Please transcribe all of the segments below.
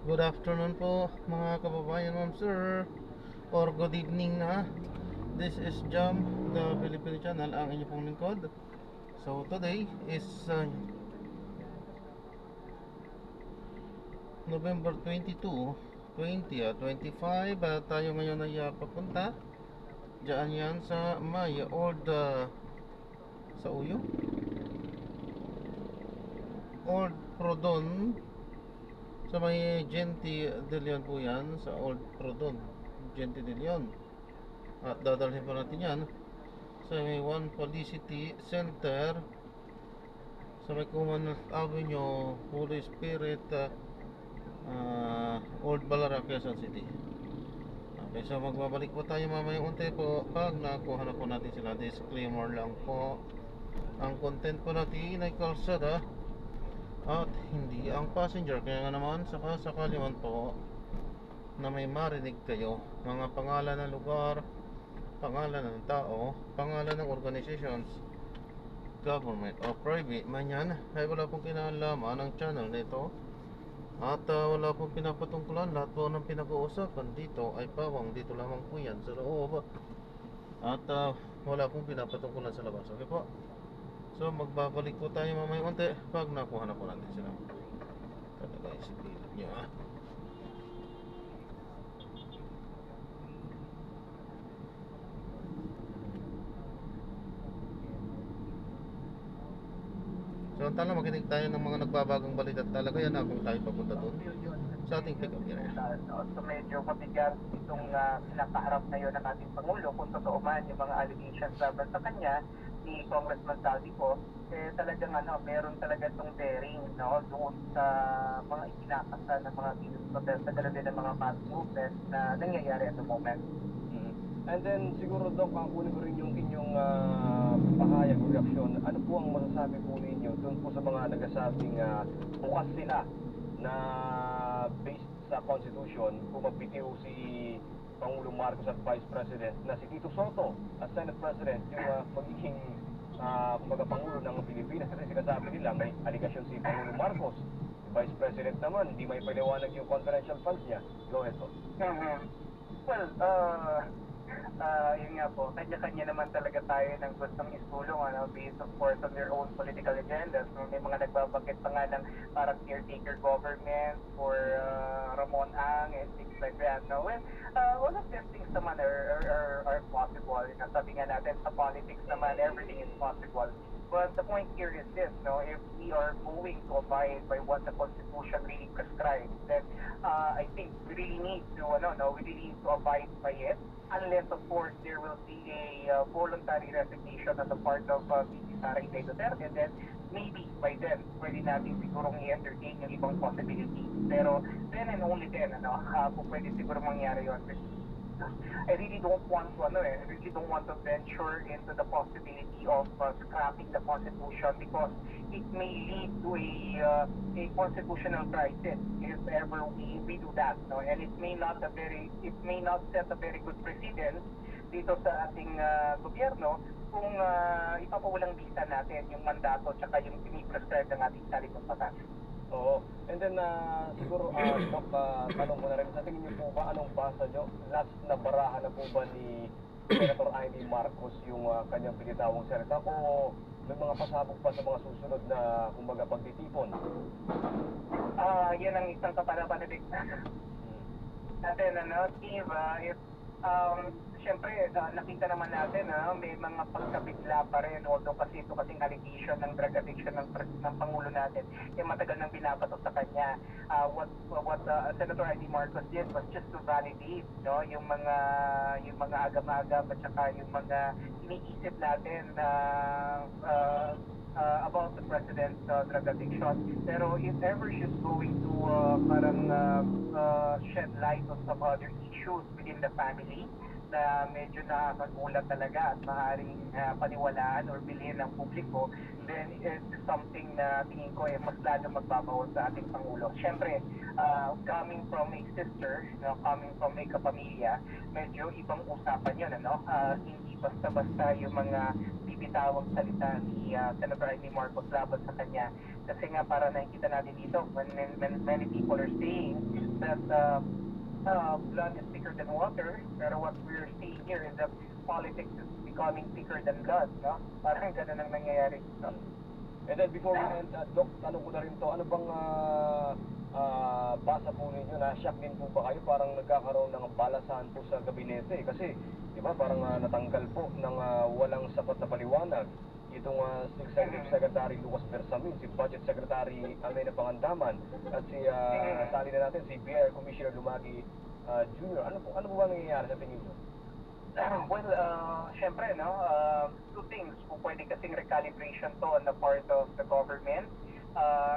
Good afternoon po mga kababayan, ma'am sir, or good evening na. This is Jam, the Filipino channel, ang inyong pong lingkod. So today is November 22, 2025. Tayo ngayon ay papunta diyan yan sa may old sa Uyo Old Prodon, sa may Gente de Leon po yan, sa Old Prodon, Gente de Leon. At dadalhin pa natin yan sa may One Felicity Center sa may Commonwealth Avenue, Holy Spirit, Old Balara, Quezon City. Okay, so magbabalik po tayo mamaya unti po pag nakuha na po natin sila. Disclaimer lang po, ang content po natin ay kalsada at hindi ang passenger. Kaya nga naman sakali man po na may marinig kayo, mga pangalan ng lugar, pangalan ng tao, pangalan ng organizations, government o private man yan, ay wala pong kinalaman ng channel nito. At wala pong pinapatungkulan. Lahat po ng pinag-uusapan dito ay pawang dito lamang po yan sa loob. At wala pong pinapatungkulan sa labas. Okay po. So magbabalik po tayo mamaya unti pag nakuha na po natin sila. Talaga isipin nyo So tala makinig tayo ng mga nagbabagong balita. Talaga yan kung tayo papunta doon sa ating pick-up area. So medyo mabigat itong pinakaharap ngayon ng ating Pangulo kung totoo man yung mga allegations laban sa kanya ni Congressman Saldi po, talagang meron talaga itong daring doon sa mga ikinakasa ng mga business protest, ganoon din ng mga mass movements na nangyayari at the moment. And then siguro Doc, kunin ko rin yung inyong pahayag o reaksyon. Ano po ang masasabi po ninyo doon po sa mga nagsasabing bukas sila na based sa Constitution kung magbitiw si Pangulong Marcos at Vice President na si Tito Soto as Senate President yung magiging kumbaga Pangulo ng Pilipinas, kasi sinasabi nila may aligasyon si Pangulong Marcos, Vice President naman hindi may paliwanag yung confidential funds niya. Go ahead po. Well, yun nga po, kanya-kanya naman talaga tayo ng gustong isulong, based of course on their own political agendas. May mga nagbabagit pa nga ng parang caretaker government for Ramon Ang and things like that. No? Well, all of these things naman are possible. Sabi nga natin, sa politics naman, everything is possible. But the point here is this, if we are going to abide by what the Constitution really prescribes, then I think we really need to, we really need to abide by it, unless of course there will be a voluntary resignation on the part of VP Sara Ynay Duterte. Then maybe by then pwede natin sigurong i-entertain yung ibang possibility. Pero then and only then, kung pwede siguro mangyari yun. I really don't want to venture into the possibility of scrapping the Constitution, because it may lead to a constitutional crisis if ever we do that, and it may not set a very good precedent dito sa ating gobyerno kung ipapawalang bisa natin yung mandato at yung piniprescribe ng ating saligang batas. Oo. And then siguro Doc, tanong ko na rin, sa tingin niyo po ba anong basa nyo? Last na barahan na po ba ni Senator Amy Marcos yung kanyang pinitawang salita, o may mga pasabog pa sa mga susunod na kumbaga pagtitipon? Yan ang isang kapanapanabik natin, Steve. Siyempre, nakita naman natin may mga pagkabigla pa rin, although kasi ito kasing allegation ng drug addiction ng Pangulo natin, matagal nang binabato sa kanya. What Senator Amy Marcos did was just to validate yung mga agam-agam at saka yung mga iniisip natin about the President's drug addiction. Pero if ever she's going to parang shed light on some other issues within the family na medyo nakakagulat talaga at maaaring paniwalaan or bilhin ng publiko, then it's something na tingin ko mas lalo magbabawas sa ating Pangulo. Siyempre, coming from a sister, coming from a kapamilya, medyo ibang usapan yun, hindi basta-basta yung mga bibitawang salita ni Senator Amy Marcos laban sa kanya. Kasi nga para nakikita natin dito, when many people are saying that blood is thicker than water, pero what we're seeing here is that politics is becoming thicker than blood, no? Parang ganun ang nangyayari dito. And then before we end, Doc, tanong ko na rin to, ano bang basa po ninyo, na-shock din po ba kayo parang nagkakaroon ng balasahan po sa gabinete? Kasi, di ba, parang natanggal po ng walang sapat na paliwanag itong Executive Secretary Lucas Bersamin, si Budget Secretary Almena Pangandaman, at si, sali na natin, si BIR Commissioner Lumagi Jr. Ano po ba nangyayari sa tingin nyo? Well, syempre, no, two things. Kung pwede kasing recalibration to on the part of the government,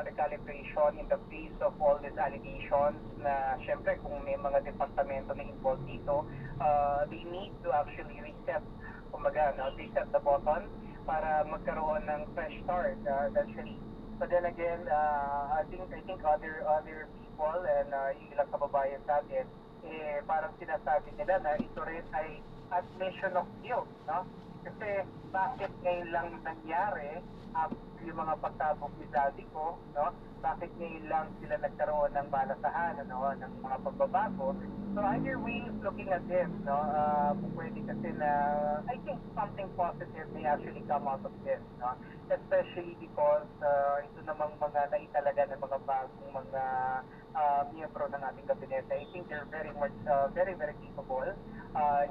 recalibration in the face of all these allegations na syempre kung may mga departamento na involved dito, they need to actually reset, kumbaga, no, reset the button para magkaroon ng fresh start, eventually. But then again, I think other people and yung ilang kababayan sa atin, parang sinasabi nila na ito rin ay admission of guilt, no? Kasi bakit ngayon lang nangyari yung mga pagtabog ni Daddy ko, no? Bakit ngayon lang sila nagkaroon ng balasahan, ano, ng mga pagbabago? So either way, looking at this, no, kung pwede kasi na, I think something positive may actually come out of this, no? Especially because ito namang mga naitalaga ng mga bagong mga miyembro ng ating gabinete. I think they're very much, very capable.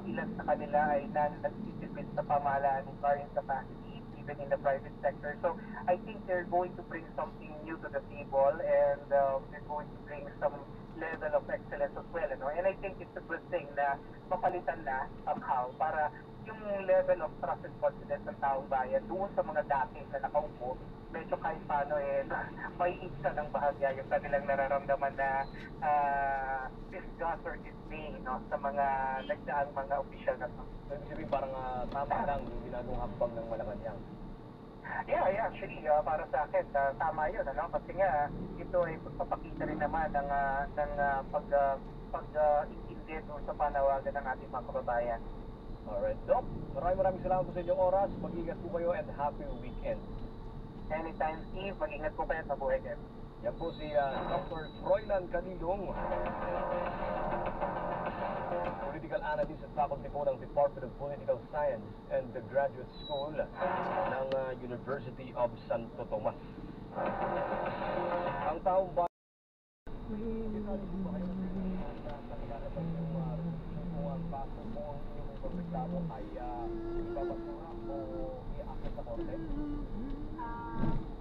Ilan sa kanila ay nagtitipid sa pamahalaan in varying capacities, even in the private sector. So I think they're going to bring something new to the table, and they're going to bring some level of excellence as well. And I think it's a good thing na mapalitan na somehow para yung level of trust and confidence ng taong bayan doon sa mga dati na nakaupo, medyo kahit paano may isa ng bahagya yung kanilang nararamdaman na disgust or dismay, no, sa mga nagdaang mga opisyal na to. So, ibig sabihin parang tama lang yung ginagawang hakbang ng Malacanang. Yeah, actually, para sa akin, tama yun, ano? Kasi nga, ito ay pagpapakita rin naman ng pag-intindi doon sa panawagan ng ating mga kababayan. Alright, Doc, maraming salamat po sa inyong oras. Mag-ingat po kayo and happy weekend. Anytime, Steve, mag-ingat po kayo at mabuhay kayo. Yan po si Dr. Froilan Canilong, Political Analyst at Faculty po ng Department of Political Science and the Graduate School ng University of Santo Tomas. Ang taong bayan reklamo ay ibabasura o i-akit sa korte?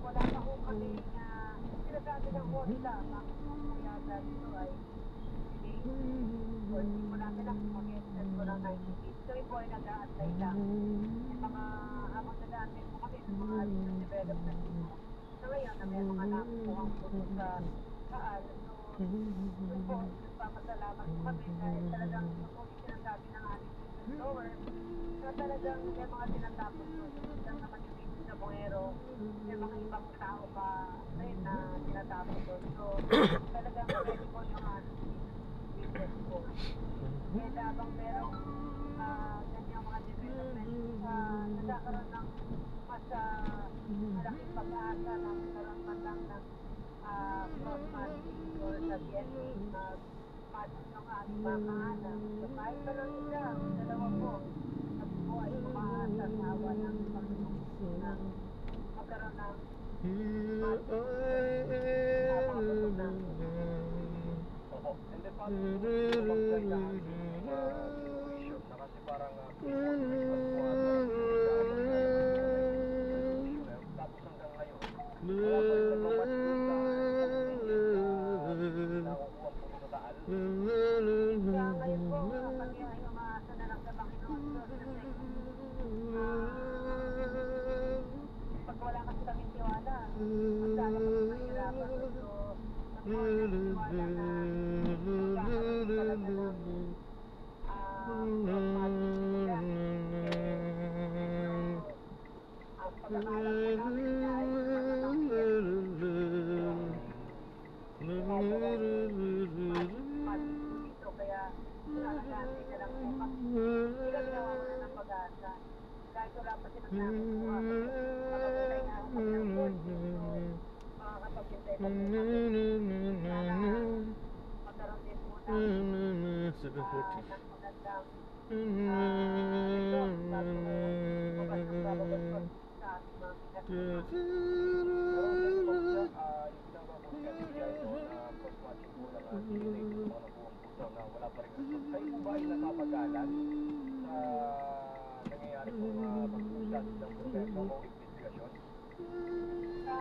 Wala pa ho kami na sinasabi ng korte bakit kung yata dito ay hindi ko namin lang mag-extend ko ng 90 days. So yung po ay nag-a-apply lang. May mga habang nag-a-attend po kami ng mga additional development dito. So ngayon na may mga nakukuhang puto sa kaal. So yun po, nagpapasalamat po kami dahil talagang po yung sinasabi ng ating lower, na talagang may mga tinatapos ko. Lang naman yung video sa Bungero, may mga ibang tao pa rin na tinatapos ko. So, talagang pwede ko yung business ko. Kaya habang merong ganyang mga development, nagkakaroon ng mas malaking pag-aasa na magkaroon man lang ng cross-matching or sa DNA matching ng ating mga kaalam. So kahit dalawa siya, dalawa po, at po ay umaasa sa awa ng Panginoon na magkaroon ng Opo. And then paano mag-join na commission na kasi parang tapos hanggang ngayon wala pa rin nagmamatch nakukuha po ito taal. kaya ngayon po, kami ay umaasa na lang sa Panginoon. Pag wala kasi kami tiwala, magsala kami mahirapan. So, nagkaroon ng tiwala na magkakaroon talaga ng ang pag-aaral po namin ay dito, kaya nagkakaroon na lang po kami. Ilang na ng pag kalikasan. Kahit wala pa silang nakukuha kasi nakapagay nga ako kami ng board. So, makakapaghintay pa po kami. Sana magkaroon din po ng magandang result bago bukas ng probable cause sa ating mga kinasuhan. Yung ginagawa po niya, cross-watching po ng DNA sa mga nakuhang puso na wala pa rin result. Kayo po ba ay napapagalan sa nangyayari po pag-usad ng proseso o investigasyon? Sa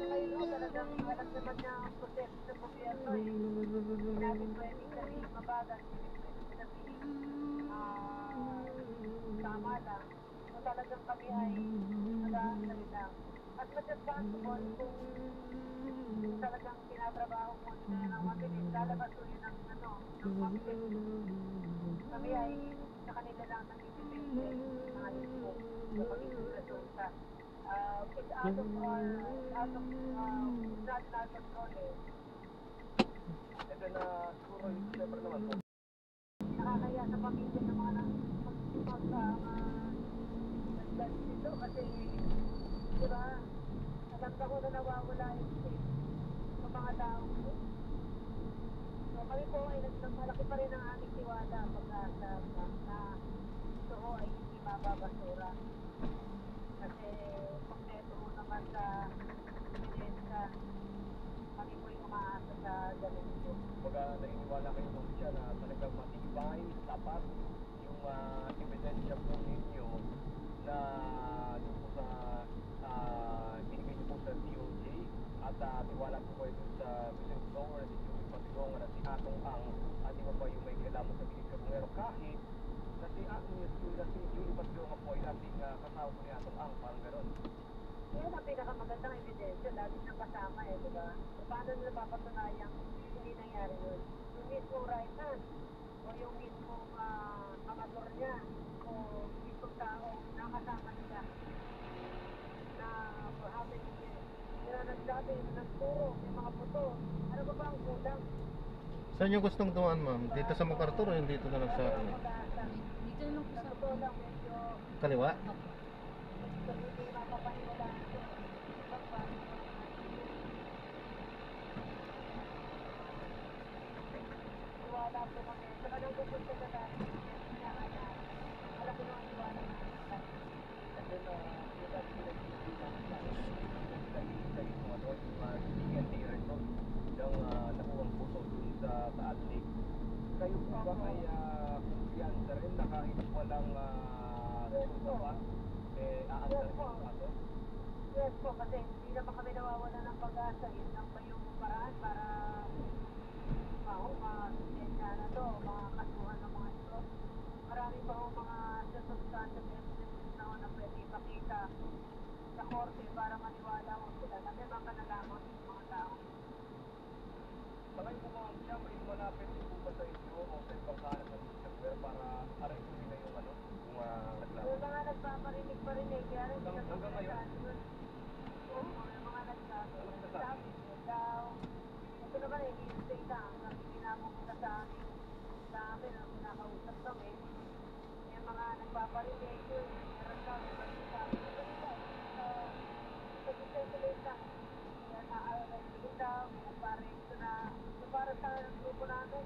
ngayon ho, talagang alam naman niya ang proseso ng gobyerno eh. Hindi natin pwedeng sabihin mabagal, hindi pwedeng sabihin tama lang. So talagang kami ay nag-aantay lang. As much as possible, kung talagang tinatrabaho mo nila ng mabilis, lalabas ko yun ng mabilis. Kami ay sa kanila lang nag-depende mga ito sa magiging resulta. It's out of it's not in our control eh. And then, siguro, siyempre naman po, Nakakaya sa pamilya ng mga nagdad dito kasi di ba alam na ko na nawawala yung safe ng mga tao ko. So kami po ay malaki pa rin ang aming tiwala pag-asa na ito ho ay hindi mababasura. Kasi kompleto mo naman sa ebidensya, kami po yung umaasa sa ganito. Kumbaga, naniniwala kayo po siya na talagang matibay, tapat yung ebidensya po ninyo na doon po sa binigay niyo po sa DOJ at tiwala po kayo doon sa whistleblower na si Julie Patilongan at si Atong Ang at iba pa yung may kailangan sa Bilis Kabungero kahit na si Julie Patilongan po ay dating kasama po ni Atong Ang, parang gano'n. Yun ang pinakamagandang ebidensya, lagi siyang kasama eh, di ba? So, paano nila papatunayang hindi nangyari yun? Yung mismong right hand, o yung mismong amator niya, o mismong tao nakasama nila na for how many years. Sila nagsabi, nagturo, may mga puto. Ano ba ang kulang? Saan yung gustong tuwan, ma'am? Dito sa MacArthur o yung dito na lang sa ano? Dito lang po Sa sa totoo lang, medyo Kaliwa? hindi mapapaniwala ito. Wala po kami. Sa kanang pupunta na natin, kaya malaki na ang iwala natin. And then, yung sabi nila yung DND result ng nakuhang puso dun sa Taal Lake. Kayo po ba ay kumpiyansa rin na kahit walang resulta pa, aandar po ang kaso? Yes po, kasi hindi naman kami nawawala ng pag-asa. Yun lang ba yung paraan para masensya na to, makakasuhan ng mga ito. Marami pa ho mga circumstances evidence na pwede ipakita sa korte para maniwala mo sila na may mga nalaman ng mga tao. Sa ngayon po mga siya, may malapit po ba sa inyo o sa ibang kanan ng December para arestuhin na yung ano, yung naglaban? Yung mga nagpaparinig pa rin eh, kaya rin Hanggang ngayon? Oo, yung mga nagsabi. Ano sasabi? Sabi daw, ito naman eh, hindi na, ang pinamunta sa amin, ang kinakausap kami, yung mga nagpaparinig yun, meron kami, sabi ko pag-circulate lang. Kaya na-arrestin daw, para sa grupo namin,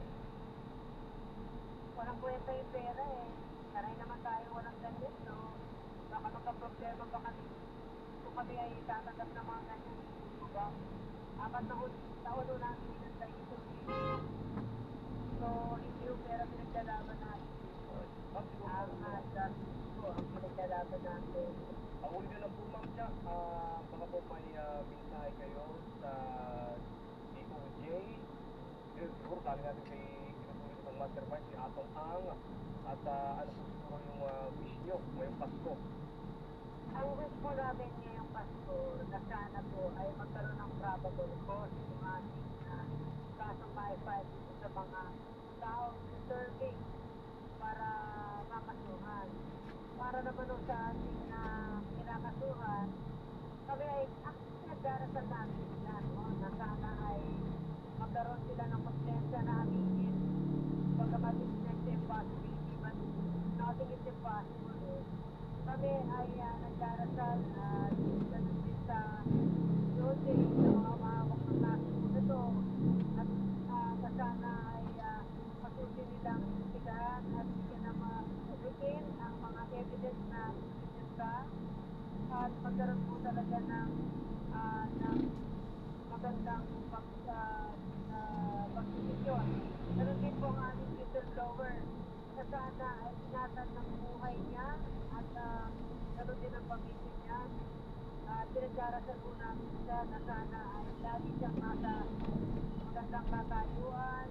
walang kwenta yung pera eh. Sanay naman tayo walang ganyan, so baka magka-problema ba kami kung kami ay tatanggap ng mga ganyan. Diba? 4 taon namin pinantay ito. So, hindi yung pera pinaglalaban natin. Ang pinaglalaban natin. Ang uli na lang po ma'am siya, baka po may mensahe kayo sa DOJ. Siguro tali natin kay tinutuloy itong mastermind, si Atong Ang. At ano po siguro yung wish nyo ngayong Pasko? Ang wish po namin ngayong Pasko na sana po ay magkaroon ng probable cause yung ating kasong ma-file dito sa mga taong deserving para makasuhan. Para naman sa ating kinakasuhan, kami ay actually nagdarasal natin sila, no? Na sana ay magkaroon sila ng konsensya na aminin pagkamat it's next impossibility but not ating it's impossible eh. Kami ay nagdarasal at ganun din sa DOJ, sa mga mahawak ng kaso na to. At sana ay patuloy nilang investigahan at bigyan ng mga retain ang mga evidence na pinita at magkaroon po talaga ng magandang pagdesisyon. Ganun din po ang aming whistleblower na sana ay ingatan ng buhay niya at ganun din ang pamilya niya. Pinagdarasal po namin siya na sana ay lagi siyang nasa magandang katayuan,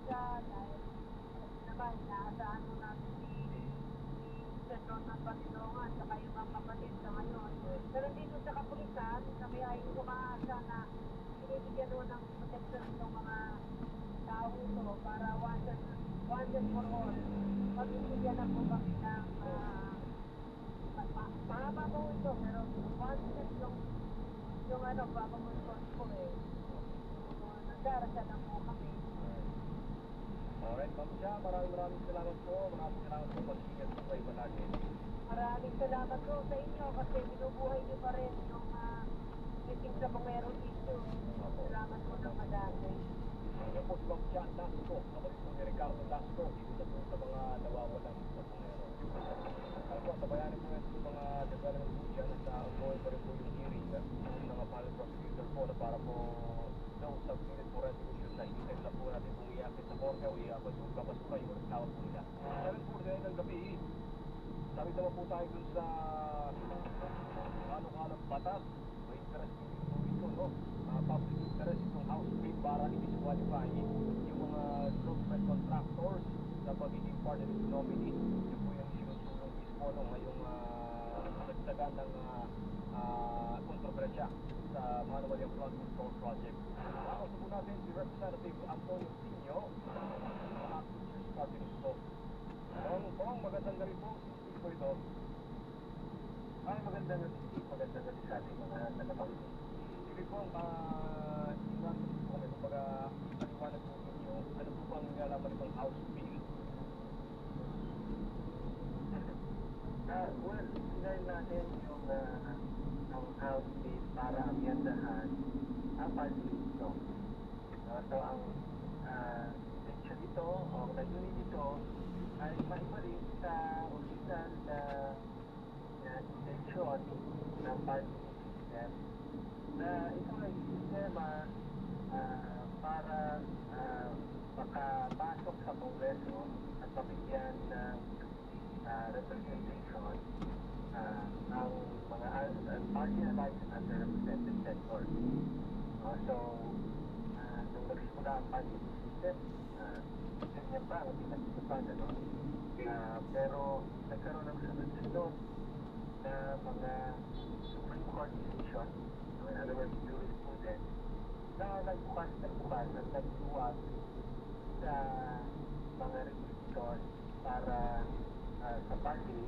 siya, dahil naman inaasahan po namin si Session ng Panginoon sa kayong mga kapatid sa ngayon. Pero dito sa kapulisan, kami ay umaasa na binibigyan mo ng protection ng mga tao ito para once and for all, magbibigyan na po kami ng mahaba po ito, pero once and yung babagulkon po eh. Nagdarasal lang po kami. Alright, Ma'am Cha, maraming salamat po. Maraming salamat po mag-ingat po kayo palagi. Maraming salamat po sa inyo kasi binubuhay niyo pa rin yung meeting sa Bungero issue. Salamat po ng madami. Ano po si Ma'am Cha Lasco, kapatid po ni Ricardo Lasco, dito po sa mga nawawalan sa Bungero. Ano po, tabayanin po natin yung mga development po dyan at ongoing pa rin po yung hearing ng mga panel prosecutor po na para po daw submitted for resolution na hindi nila po natin kung iapit sa korte o iapit yung kapasukan yung tawag po nila. Sabi po rin ng gabi, sabi naman po tayo dun sa anong batas o interest po ito, no? Public interest itong House Bill para i-disqualify yung mga government contractors sa pagiging part of this nominee. Yun po yung sinusulong mismo no, ngayong nagtagan ng kontrobersya sa Manual yung Flood Control Project. Ako po natin si Representative Antonio Tinio, mga Teachers Party List. Pong magandang gabi po, speak po ito. Ay, magandang gabi sa ating mga tagapangin. Sige po, ingat po kami, kumbaga ipaliwanag po ninyo, ano po bang nilalaman itong House Bill? Well, sinay natin yung ang House Bill para amyandahan ang party ito. So, ang intention ito o layunin nito ay maibalik sa original na intensyon ng party system na ito ay sistema para makapasok sa Kongreso at mabigyan ng representation ang mga marginalized and underrepresented sectors. So, nung nagsimula ang party system, ganyan pa ang pinag-isipan, ano? Pero nagkaroon ng sunod-sunod na mga Supreme Court decision, in other words, jurisprudence, na nagbukas at nagbuwag sa mga requisitors para sa party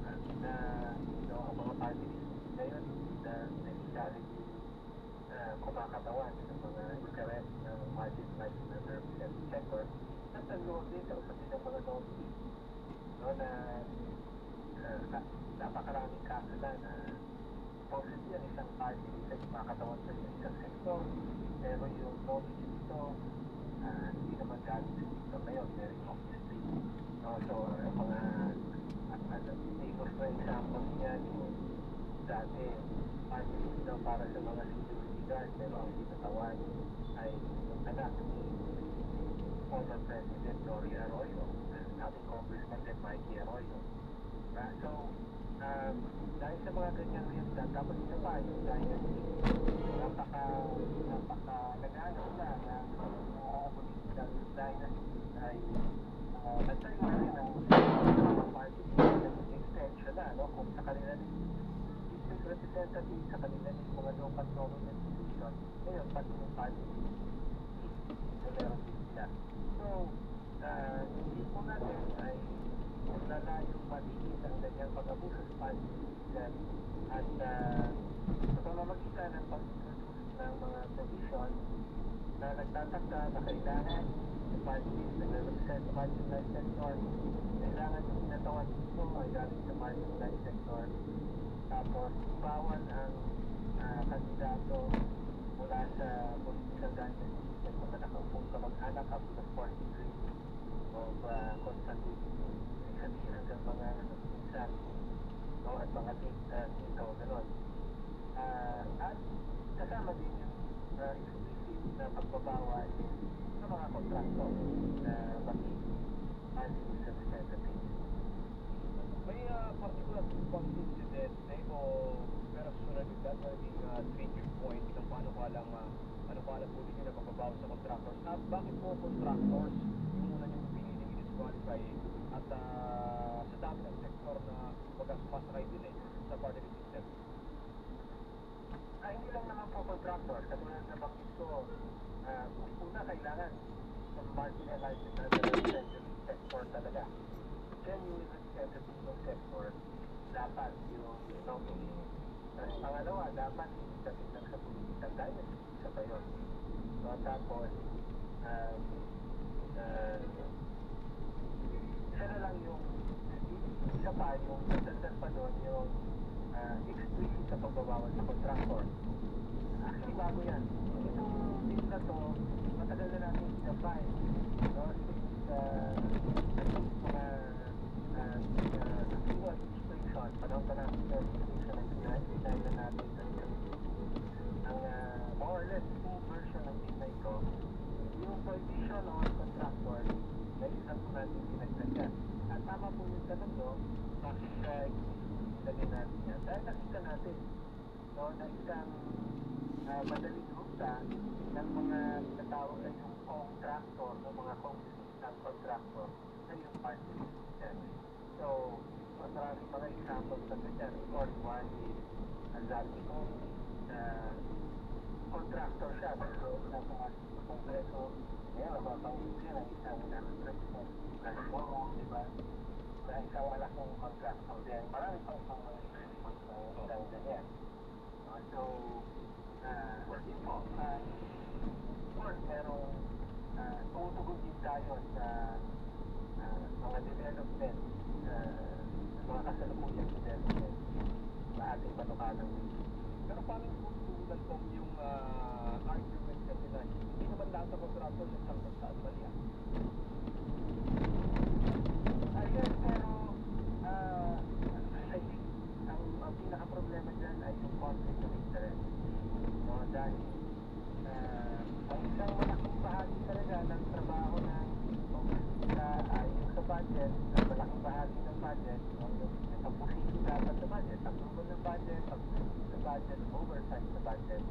list na ang mga party list ngayon na necessarily kumakatawan sa mga interest ng marginalized and underrepresented sector at nag-load din sa usapin ng mga nominee na napakaraming kaso na possibly ang isang party list ay kumakatawan sa isang sektor pero yung nominee dito hindi naman galing sa sektor na yun, very obviously. So, mga famous na example niya yung dati party list daw para sa mga security guard pero ang sinatawan ay yung anak ni former President Nori Arroyo sabi Congressman din Mikey Arroyo. So, dahil sa mga ganyang realidad, dapat ito pa yung dynasty napaka-nagano sila na political dynasty ay nagtayo na rin ang party extension na, no? Kung sa kanila ni district representative, sa kanila ni mga local government institution, ngayon, pati yung party na meron din sila. So, hindi po natin ay lalayong matigil ang ganyang pag-abuso sa party system at sa pamamagitan ng pag-introduce ng mga provision na nagtatakda na kailangan the parties, nagre-represent sa marginalized sector. Kailangan yung pinatawan dito ay galing sa marginalized sector. Tapos, bawal ang kandidato mula sa political dynasty may mga nakaupong kamag-anak up to 40 degrees of consanguinity. Sabihin hanggang mga pinsan, no, at mga tito, gano'n. At kasama din yung explicit na pagbabawal sa mga kontrakto na maging parties representatives. May particular pang incident na ito personalidad na naging trigger point ng paano ka lang po ninyo na pagbabawas sa contractors at bakit po contractors yung una nyo piniling i-disqualify at sa dami ng sektor na sumasakay din sa party system. Hindi lang naman po contractor, katulad na bakit ko, una kailangan sa marginalized na representative sector talaga. Genuine representative ng sector, dapat yung nominee. Tapos pangalawa, dapat hindi kasi lang sa political dynasty, isa pa yun. So, tapos, isa na lang yung, isa pa yung nagdagdag pa doon yung explicit sa pagbabawal sa contractor. Actually, bago yan. Itong deal na to, matagal na natin sinapay. No? Since mga actual legislation, panahon pa natin sa legislation na pinahintay na natin ang more or less full version ng deal na ito, yung prohibition on contractor, may isang po natin pinagdagdag. At tama po yung tanong nyo, bakit lagyan natin yan? Dahil nakita natin, no, na isang madaling ruta ng mga natawag na yung contractor, ng mga constitutional contractor na yung party system. So, maraming mga examples na ganyan. Of course, one is ang dati ko, contractor siya, pero sa mga kongreso, ngayon, mapapangin ng isang president, diba? Na isang malaking contractor din. Marami pang mga examples na ganyan. So, yun po, of course, merong tumutugon din tayo sa mga development, mga kasalukuyang development sa ating panukanang. Pero paano po tulan po yung argument kasi na hindi naman lahat ng contractors sa isang saan mali yan? Yes, pero I think ang pinaka-problema dyan ay yung conflict of interest. No, dahil ang isang malaking bahagi talaga ng trabaho ng kongresista ay yung sa budget, ang malaking bahagi ng budget, yung pag-pusin dapat sa budget, approval ng budget, pag-pusin sa budget, oversight sa budget.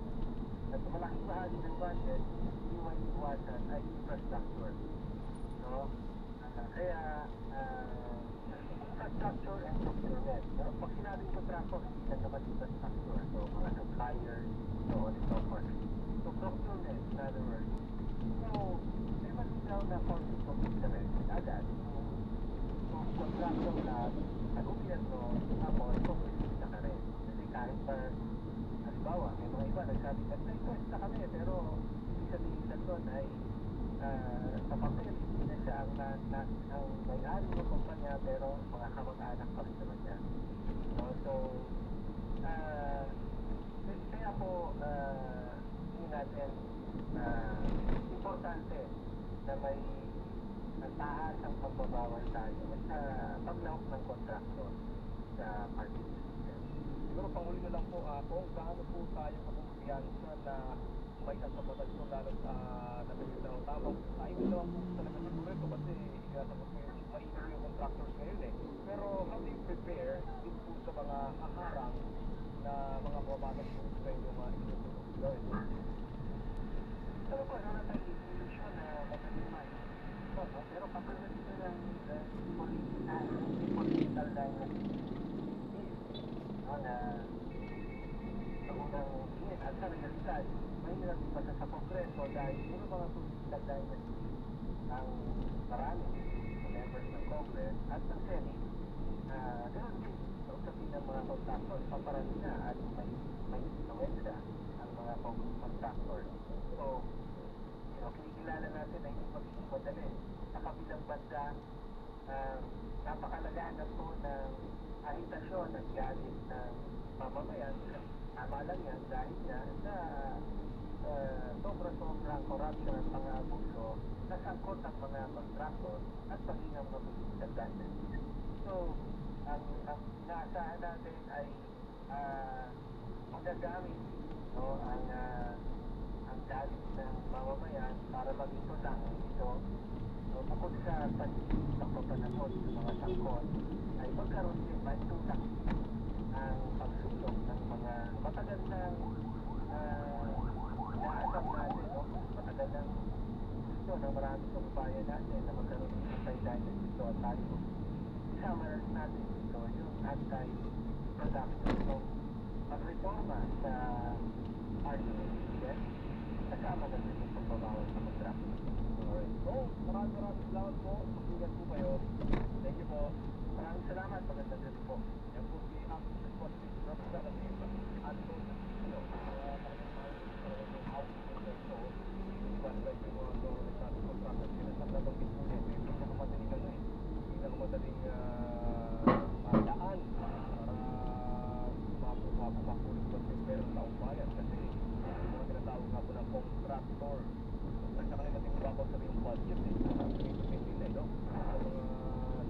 At ang malaking bahagi ng budget, hindi maiiwasan ay infrastructure. No? Kaya, infrastructure and procurement. Pero pag sinabing contractor, hindi na naman infrastructure. So, mga suppliers, so on and so forth. So, procurement, in other words. So, may malinaw na conflict of interest. Agad, kung contractor na gobyerno, tapos kongresista ka rin. Kasi kahit pa, halimbawa, may mga iba nagsabi, nag-request na kami, pero hindi sabihin na doon ay sa papel, hindi na siya ang may-ari ng kumpanya, pero mga kamag-anak pa rin naman niya. So, kaya po, hindi natin importante na may taas ang pagbabawal tayo sa paglawak ng kontrakto sa party system. Siguro panghuli na lang po, kung gaano po tayo kakumpiyansa na may kasabatan ito lalo na tamang hindi naman po talaga siguro ito kasi sagot ko yung mainit yung contractors ngayon pero how do you prepare din po sa mga haharang na mga bumabatag po sa inyong inutuloy? Pero po, ano na tayo ilusyon na madalimay. Pero kapag nandito ng political dynasty na sa unang hingin at sa realidad, may nilagpasa sa Kongreso dahil yung mga political dynasty ang marami sa members ng Congress at ng Senate. Ganoon din sa usapin ng mga contractors, paparami na at may influensya ang mga contractors. So, kinikilala natin na hindi magiging madali Isa, napakalagaan na po ng ahitasyon at galit ng mamamayan. Tama lang yan dahil nga sa sobrang corruption at pang-abuso na sangkot ang mga kontraktor at paging ang mabibigatan. So, ang naasahan natin ay magagamit ang galit ng mamamayan para maging lang ito. So, bukod sa pagpapanakot sa mga sangkot, ay magkaroon din tulak ang pagsulong ng mga matagal ng naasam natin, matagal ng gusto ng marami sa bayan natin na magkaroon ng paydayan dito at tayo. Isama natin dito yung anti-production ng pagreforma sa RCES, kasama na din yung pagbabawal sa kontrako. Alright. So, maraming salamat po. Mag-ingat po kayo. Thank you po. Maraming salamat. Maganda din po. Yan po si Acting Responsibility Representative Anton Aquino. Iban-iba yung mga government natin contractors. Nabanggit po niya, may pinakamadaling daan para makulit po yung pera ng taong bayan. Kasi yung mga tinatawag nga po ng contractor. Sa kanila din babaw sa yung budget nila, no?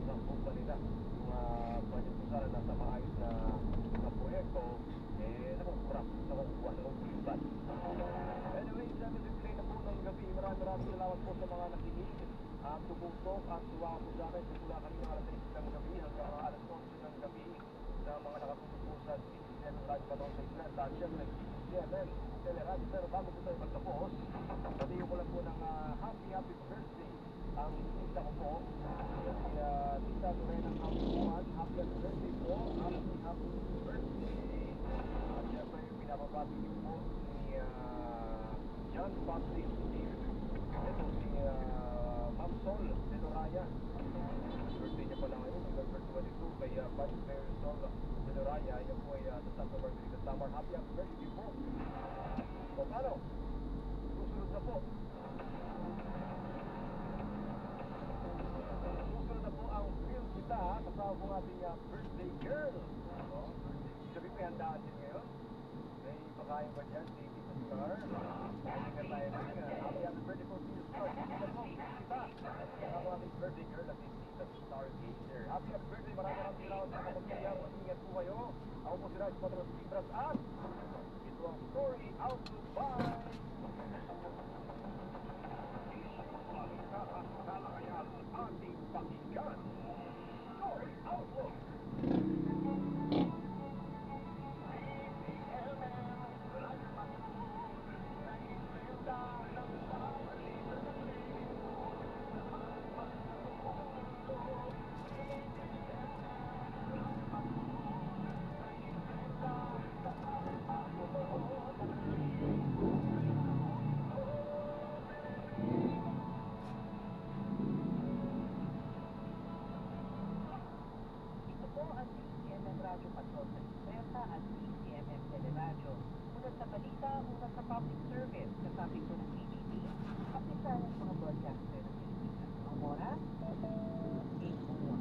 Sa mga kumpa nila, yung budget po sana nasa maayos na proyekto, nakukuha, nakukulibat. Anyway, 7:03 na po ng gabi. Maraming salamat po sa mga nakinig. Tumutok at tuwa po sa amin simula kanina alas 6 ng gabi hanggang alas 11 ng gabi sa mga nakatutok po sa CCN Radyo Katong sa Island at syempre CCNN Teleradio. Pero bago po tayo magtapos, patayo ko lang po ng happy birthday ang tita ko po, si Tita Lorena Ampuan. Happy birthday po, happy birthday. At syempre pinapabati niyo po ni John Baptist Steve. Ito si Ma'am Sol de Noraya. Birthday niya pala ngayon, November 22, kay Vice Mayor Sol de Noraya. Yan po ay sa Santa Margarita Samar. Happy birthday po. O paano? Susunod na po. Susunod na po ang Feel Kita kasama po ating birthday girl. Sabi ko yung handaan din ngayon. May pakain ba dyan? Si Tito Star. Ingat tayo rin. Happy birthday po, Tito Star. Kita po, kita. Kasama po ating birthday girl at si Tito Star Gazer. Happy birthday. Maraming salamat sa kapagkayang. Ingat po kayo. Ako po si Raj Patros Libras at ito ang Story Outlook by kalakayan ating pakinggan. Story Outlook. Radyo Patrol sa Ispresa at CCMM Teleradio. Una sa balita, una sa public service, kasabi ko ng PBB, at isa ng mga broadcaster ng Pilipinas. Ang oras, 8:01.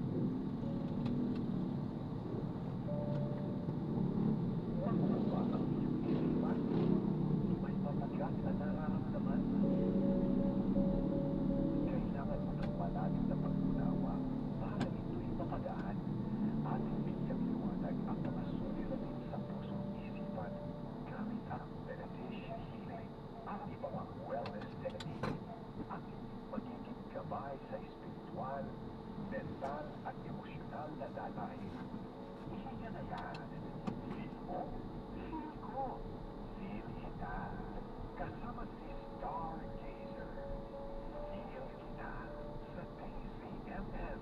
May pamagat na nararamdaman. Kailangan mo ng malalim na pag-unawa para ito'y mapagaan. Ating bigyang liwanag ang mga suliratin sa pusong isipan gamit ang meditation healing at iba pang wellness technique. Ang magiging gabay sa espiritual, mental at emosyonal na dalahin. Ihinga na yan. Feel mo, feel ko, feel kita. Kasama si Stargazer. Feel kita sa TCMM.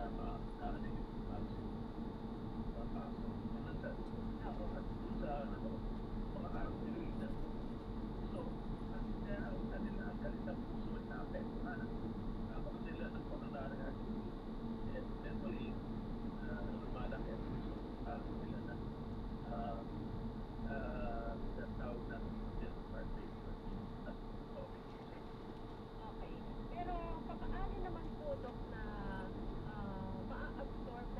Okay. Pero papaano naman po, Dok, na maa-absorb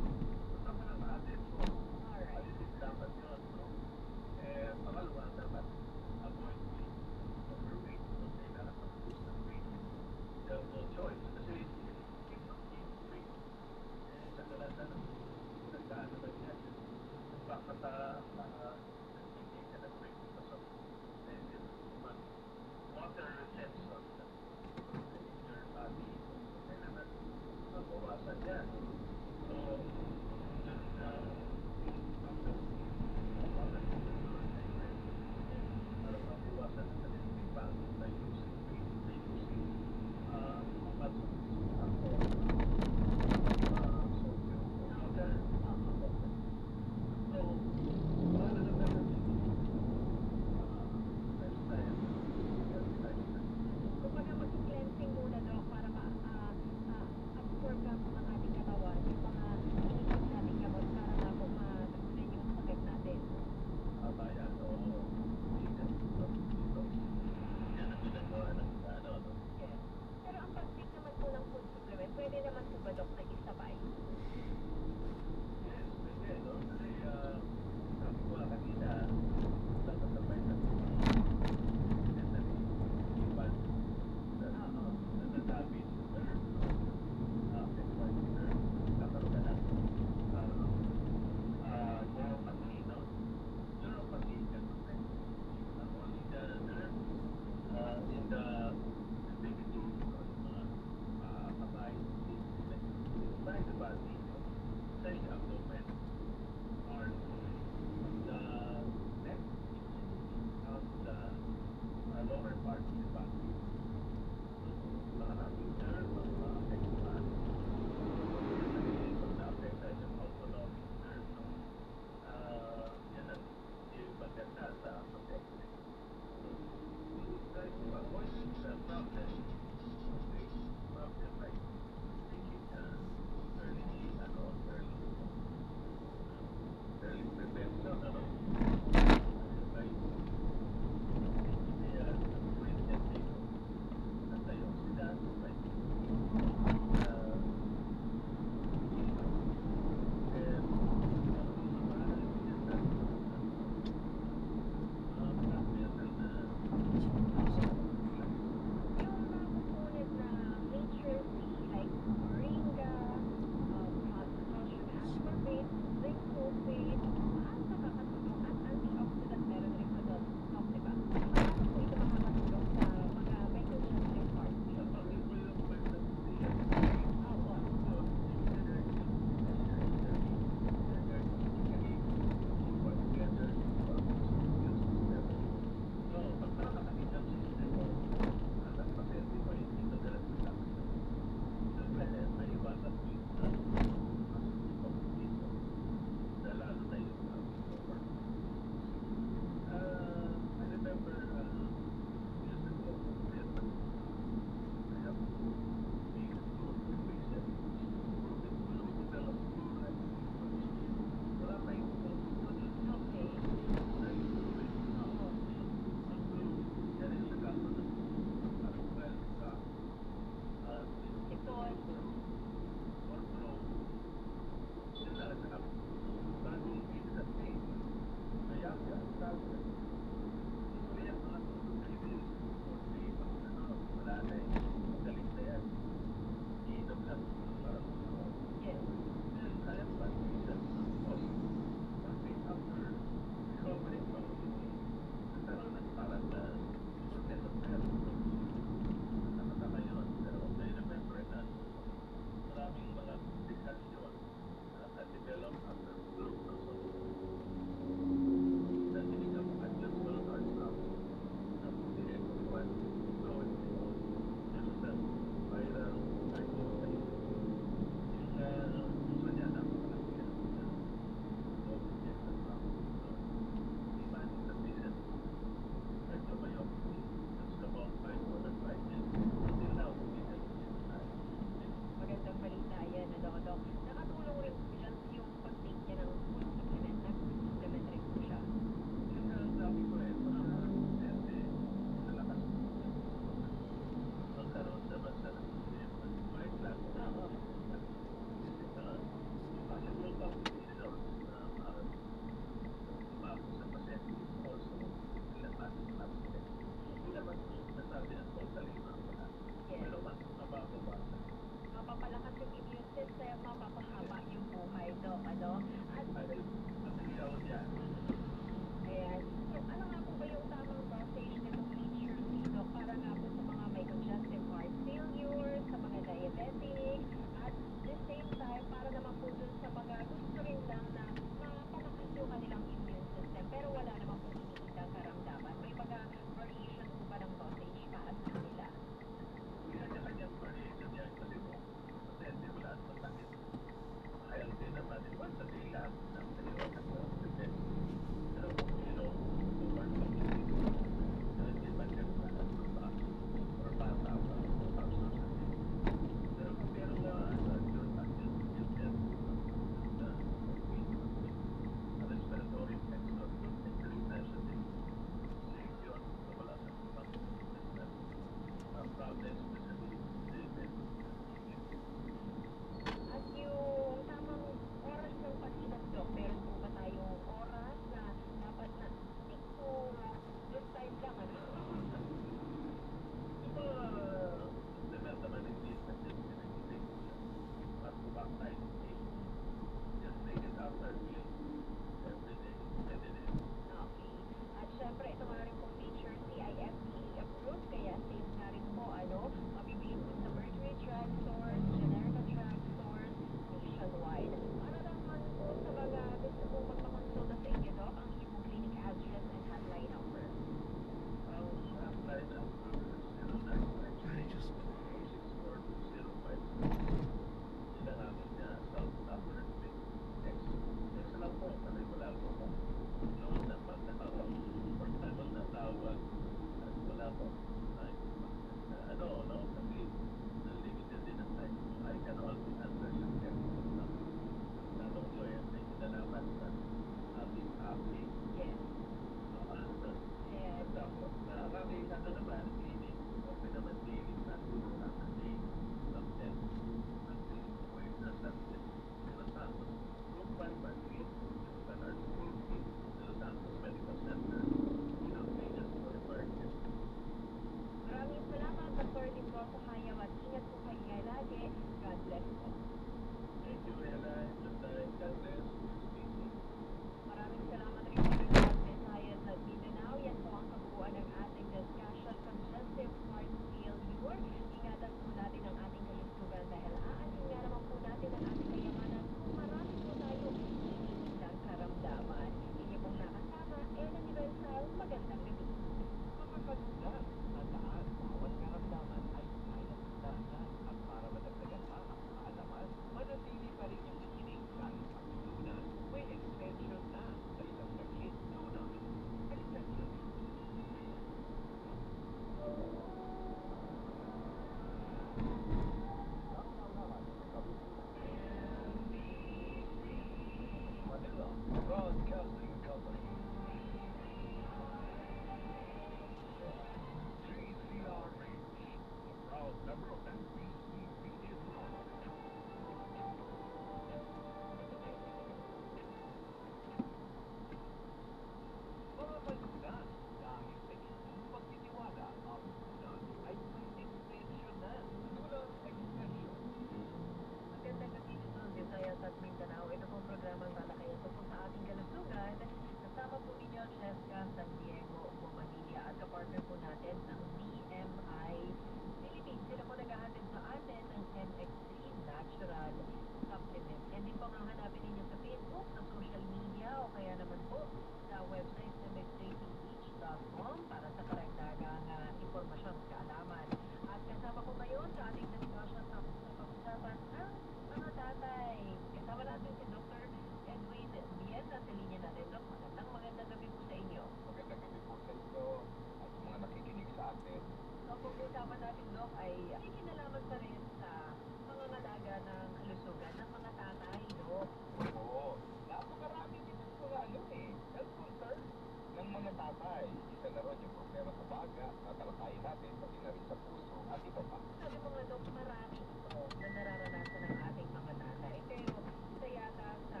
tatay. Isa na ron yung problema sa baga, tatalakayin natin, pati na rin sa puso, at iba pa. Sabi mo nga, Dok, marami ito na nararanasan ng ating mga tatay. Pero isa yata sa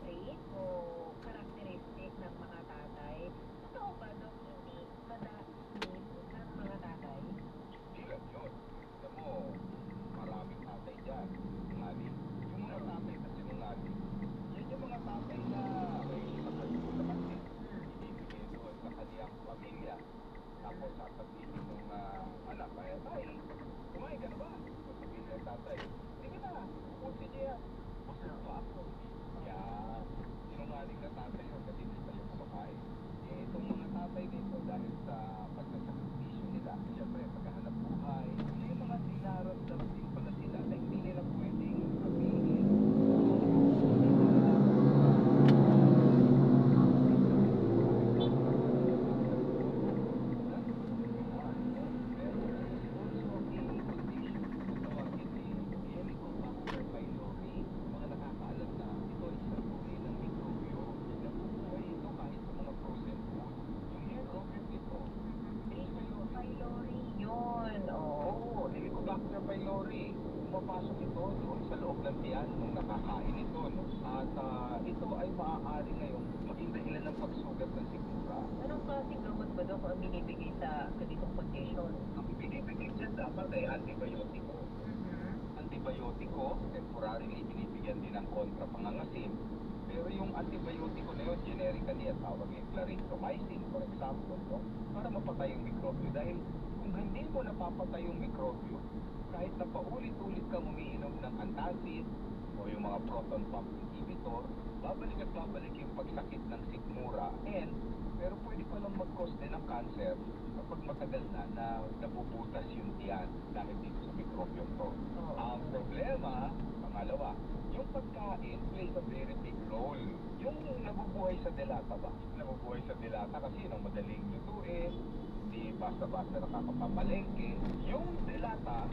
trait o characteristic ng mga tatay. Totoo ba, Dok, hindi madaig ng mga tatay? Hindi lang yun. Alam mo, maraming tatay dyan. Sinungaling. Yung mga tatay na sinungaling, yan yung mga tatay na may pagkagulo naman din. Ibibigay doon sa kaniyang pamilya. Tapos sasabihin ng anak, kaya tayo, kumain ka na ba? Sasabihin ng tatay, hindi ka na, pupusin niya yan. Busog pa ako. Yan. Sinungaling na tatay yun kasi hindi tayo kumakain. Eh, itong mga tatay dito dahil sa pagkasakripisyo nila, siyempre pagkahanap buhay, may mga dinaramdam din pala sila na hindi nila pwedeng sabihin. Pylori yun, oo. Helicobacter pylori, pumapasok ito doon sa loob ng tiyan nung nakakain ito. No? At ito ay maaari ngayong maging dahilan ng pagsugat ng sikmura. Anong klaseng gamot ba, Dok, ang binibigay sa ganitong condition? Ang binibigay dyan dapat ay antibiotiko. Antibiotiko, temporarily binibigyan din ng kontra pangangasim. Pero yung antibiotiko na yun, generically at tawag yung clarithromycin, for example, no? Para mapatay yung mikrobyo. Dahil kung hindi mo napapatay yung mikrobyo, kahit na paulit-ulit kang umiinom ng antacid o yung mga proton pump inhibitor, babalik at babalik yung pagsakit ng sikmura. And, pero pwede palang mag-cause din ng cancer kapag matagal na nabubutas yung tiyan dahil dito sa mikrobyo to. Ang problema, pangalawa, yung pagkain plays a very big role. Yung nabubuhay sa delata ba? Nabubuhay sa delata kasi nang madaling lutuin, di basta-basta nakakapamalengke. Yung delata,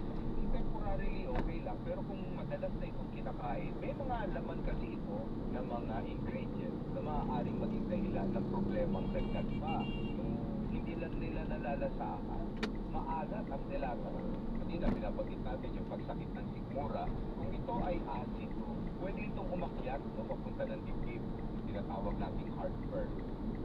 temporarily okay lang, pero kung madalas na itong kinakain, may mga laman kasi ito ng mga ingredients na maaaring maging dahilan ng problemang dagdag pa. Yung hindi lang nila nalalasahan, maalat ang delata. Kanina binabagit natin yung pagsakit ng sikmura. Kung ito ay acid, pwede itong umakyat no, papunta ng dibdib. Tinatawag nating heartburn.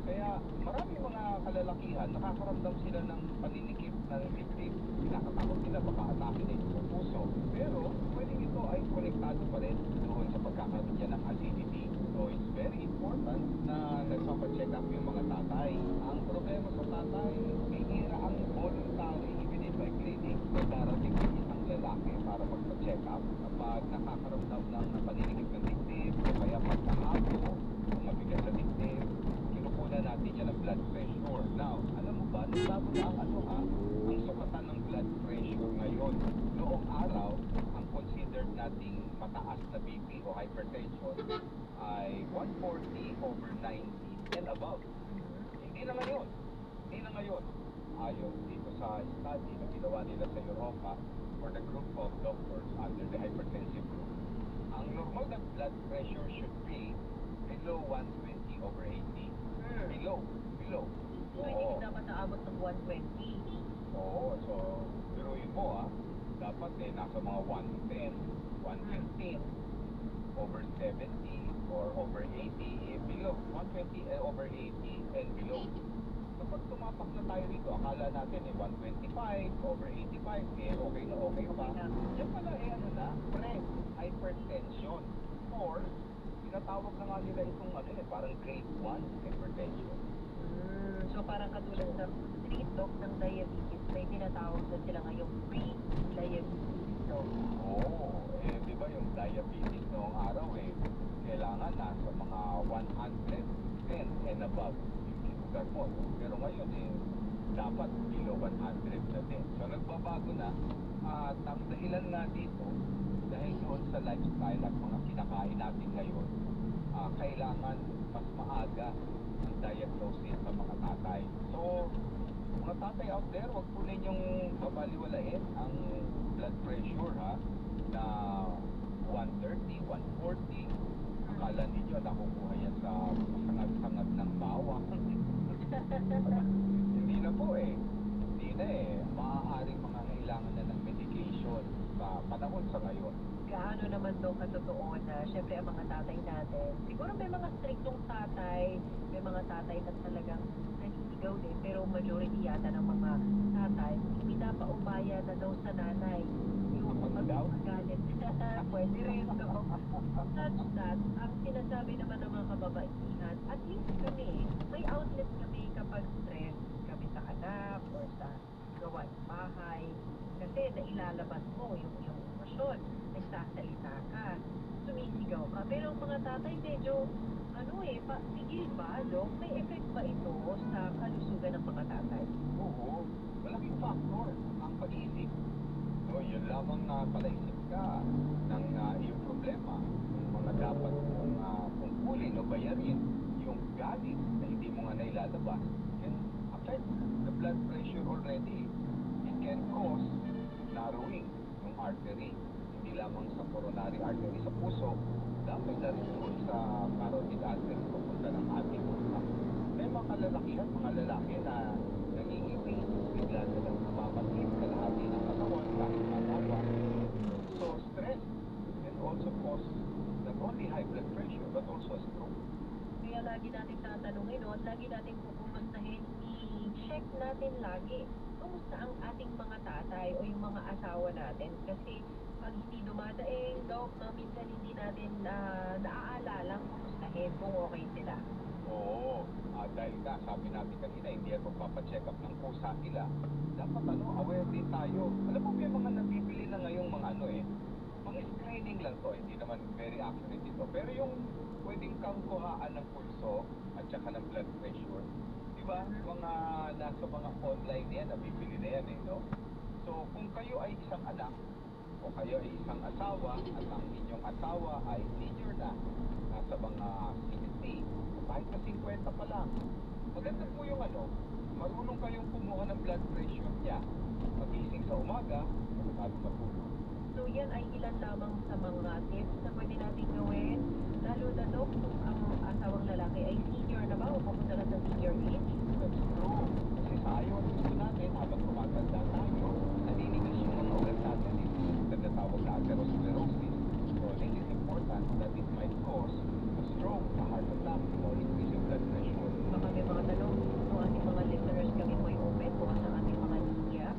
Kaya maraming mga kalalakihan, nakakaramdam sila ng paninikip ng dibdib. Nakakatakot sila, baka atake na ito sa puso. Pero pwedeng ito ay konektado pa rin doon sa pagkakaroon niya ng acidity. So it's very important na nagpapacheck up yung mga tatay. Ang problema sa tatay, bihira ang voluntary, even if by clinic, na darating din isang lalaki para magpa-check up kapag nakakaramdam ng paninikip ng dibdib o kaya pagkahago o mabigat sa dibdib. Kinukunan natin yan ng blood pressure. Now, alam mo ba, nagbago na ang sukatan ng blood pressure ngayon. Noong araw, ang considered nating mataas na BP o hypertension ay 140/90 and above. Hindi na ngayon. Hindi na ngayon. Ayon dito sa study na ginawa nila sa Europa for the group of doctors under the hypertensive group, ang normal na blood pressure should be below 120/80. Below. So, hindi dapat naabot ng 120. Oo, so, biruin mo dapat nasa mga 110, 115, over 70, or over 80, below. 120/80 and below. Kapag tumapak na tayo rito, akala natin 125/85, okay na okay pa. Yan pala pre-hypertension. Or, tinatawag na nga nila itong parang grade 1 hypertension. So, parang katulad ng street dog ng diabetes, may tinatawag na sila ngayong pre-diabetes dog. Oo, di ba yung diabetes noong araw kailangan nasa mga 110 and above yung sugar mo. Pero ngayon dapat below 100 na din. So nagbabago na. At ang dahilan nga dito, dahil doon sa lifestyle at mga kinakain natin ngayon, kailangan mas maaga ang diagnosis sa mga tatay. So, mga tatay out there, huwag po ninyong babaliwalain ang blood pressure na 130, 140. Akala ninyo nakukuha yan sa sangag-sangag ng bawang. Hindi na po eh. Hindi na eh. Maaaring mga kailangan na ng medication sa panahon sa ngayon. Gaano naman daw katotoo na syempre ang mga tatay natin, siguro may mga striktong tatay, may mga tatay na talagang naninigaw din, pero majority yata ng mga tatay, pinapaubaya na daw sa nanay. Yung Pagdaw? magalit. Pwede rin. So, such that, ang sinasabi naman ng mga kababaihan, at least kami, may outlet kami kapag stress kami sa anak or sa gawain bahay. Kasi nailalabas mo yung iyong emosyon, nagsasalita ka, sumisigaw ka. Pero ang mga tatay medyo, sigil ba, Dok? May effect ba ito sa kalusugan ng mga tatay? Oo. Malaking factor ang pag-iisip. No, yun lamang na palaisip ka ng iyong problema, yung mga dapat mong tungkulin o bayarin, yung galit na hindi mo nga nailalabas, can affect the blood pressure already. It can cause narrowing ng artery, hindi lamang sa coronary artery sa puso, dapat na rin doon sa carotid artery papunta ng ating utak. May mga kalalaki at mga lalaki na nangingiwi, bigla na lang namamatid kalahati ng katawan kahit matawa. So stress can also cause not only high blood pressure but also stroke. Kaya lagi natin tatanungin, no? At lagi natin kukumustahin, i-check natin lagi. Kumusta ang ating mga tatay o yung mga asawa natin? Kasi pag hindi dumadaing, Dok, minsan hindi natin naaalala kumustahin kung okay sila. Oo, dahil nga sabi natin kanina, hindi yan magpapacheck up ng pusa nila. Dapat aware din tayo. Alam mo, may mga nabibili na ngayong mga mga screening lang to, hindi naman very accurate ito. Pero yung pwedeng kang kuhaan ng pulso at saka ng blood pressure, di ba? Mga nasa mga online yan, nabibili na yan no? So, kung kayo ay isang anak, o kayo ay isang asawa, at ang inyong asawa ay senior na, nasa mga 60, kahit na 50 pa lang, maganda po yung marunong kayong kumuha ng blood pressure niya, magising sa umaga, bago matulog. So yan ay ilan lamang sa mga tips na pwede natin gawin. Lalo na, Dok, kung ang asawang lalaki ay senior na ba o pupunta na sa senior age? That's true. Kasi sa ayaw at gusto natin, habang tumatanda tayo, naninigas yung mga ugat natin. Ito na tawag na atherosclerosis. So this is important that it might cause a stroke, a heart attack, or increase in blood pressure. Baka may mga tanong kung ating mga listeners kami po ay open, bukas ang ating mga linya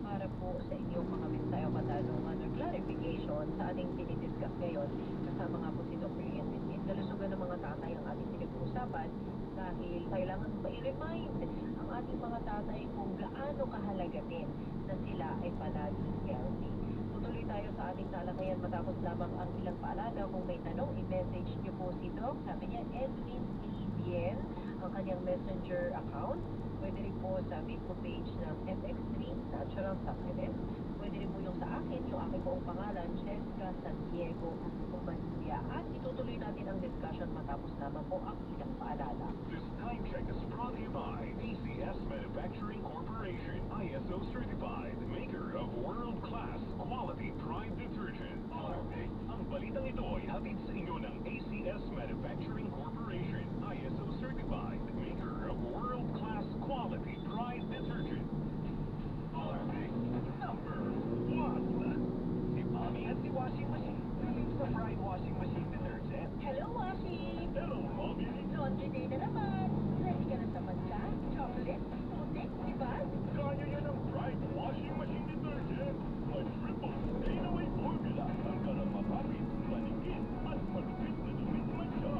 para po sa inyong mga mensahe o katanungan or clarification sa ating dinidiscuss ngayon. Kasama nga po si Dr. Ian Binbin. Kalusugan ng mga tatay ang ating pinag-uusapan dahil kailangan pa i-remind ang ating mga tatay kung gaano kahalaga din na sila ay palaging healthy. Tutuloy tayo sa ating talakayan matapos lamang ang ilang paalala. Kung may tanong, i-message niyo po si Doc. Sabi niya, Edwin C. Bien, ang kanyang messenger account. Pwede rin po sa Facebook page ng FX3 Natural Supplements. Pwede rin po yung sa akin, yung aking buong pangalan, Jessica Santiago Umancia. At itutuloy natin ang discussion matapos naman po ang ilang paalala. This time check is brought to you by ACS Manufacturing Corporation, ISO certified, maker of world-class quality Pride detergent. Ang balitang ito ay hatid sa inyo ng ACS Manufacturing Corporation, ISO certified, maker of world-class quality Pride detergent. Number 1. Si Mommy at si Washing Machine. Galing sa Pride Washing Machine detergent. Hello, Washing! Hello, Mommy. Laundry day na naman. Ready ka na sa mancha, chocolate, putik, di ba? Kaya yan ang Pride Washing Machine detergent. May triple stay-away formula. Hanggang makapit, maligid, at malupit na dumi man siya.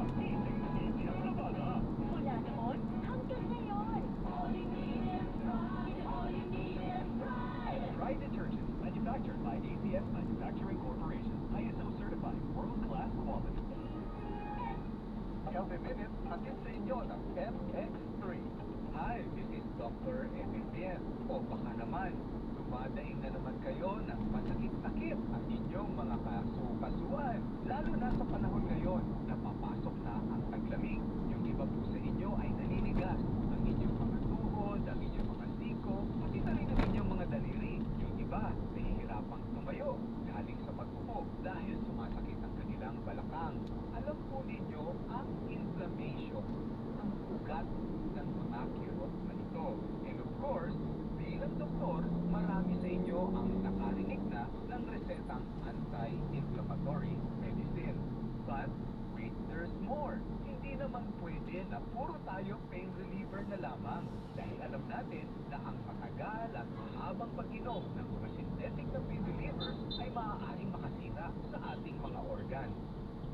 Easy ang labada. Wala noon, hanggang ngayon. All you need is pride. All you need is pride. Pride detergents manufactured by ACS Manufacturing Corporation. ISO certified, world-class quality. Healthy Minute, hatid sa inyo ng MX3. Hi, this is Dr. Emilien. O baka naman, dumadaing na naman kayo ng masakit-sakit ang inyong mga kasukasuan. Lalo na sa panahon ngayon na papasok na ang taglamig. Yung iba po sa inyo ay naninigas. Ang inyong mga tuhod, ang inyong mga siko, pati na rin ang inyong mga daliri. Yung iba, nahihirapang tumayo galing sa pag-upo dahil sumasakit ang kanilang balakang. Alam po ninyo, ang inflammation, ang ugat ng mga kirot naman pwede na puro tayo pain reliever na lamang dahil alam natin na ang matagal at mahabang pag-inom ng mga synthetic na pain relievers ay maaaring makasira sa ating mga organ.